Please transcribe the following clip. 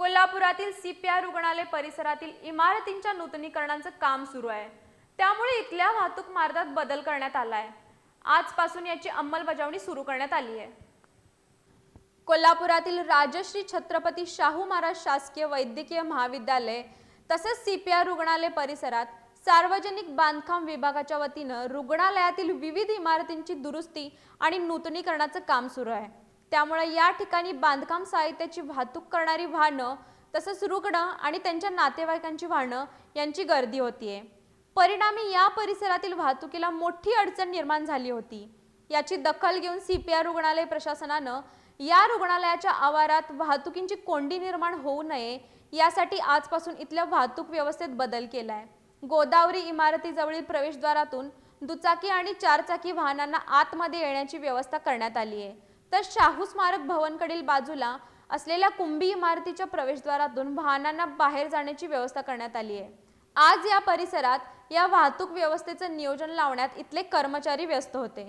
कोल्हापुरातील सीपीआर रुग्णालय परिसरातील इमारतींच्या नूतनीकरणाचं काम सुरू आहे। त्यामुळे इथल्या वाहतूक मार्गात बदल करण्यात आला आहे। आजपासून याची अंमलबजावणी सुरू करण्यात आली आहे। कोल्हापुरातील राजश्री छत्रपती शाहू महाराज शासकीय वैद्यकीय महाविद्यालय तसेच सीपीआर रुग्णालय परिसरात सार्वजनिक बांधकाम विभागाच्या वतीने रुग्णालयातील विविध इमारतींची दुरुस्ती आणि नूतनीकरणाचं काम सुरू आहे। त्यामुळे या ठिकाणी बांधकाम साहित्याची वाहतूक करणारी वाहनं तसेच रुग्ण आणि त्यांच्या नातेवाईकांची वाहनं यांची गर्दी होतीये। परिणामी या परिसरातील वाहतुकीला मोठी अडचण निर्माण झाली होती। याची दखल घेऊन सीपीआर रुग्णालय प्रशासनाने या रुग्णालयाच्या आवारात वाहतुकीची कोंडी निर्माण होऊ नये यासाठी आजपासून इथल्या वाहतूक व्यवस्थेत बदल केलाय। गोदावरी इमारतीजवळील प्रवेशद्वारातून दुचाकी आणि चारचाकी वाहनांना आतमध्ये येण्याची व्यवस्था करण्यात आली आहे। तर शाहू स्मारक भवनकडील बाजूला असलेल्या कुंभी इमारतीच्या प्रवेशद्वारातून वाहनांना बाहेर जाण्याची व्यवस्था करण्यात आली आहे। आज या परिसरात या वाहतूक व्यवस्थेचे नियोजन लावण्यात इथले कर्मचारी व्यस्त होते।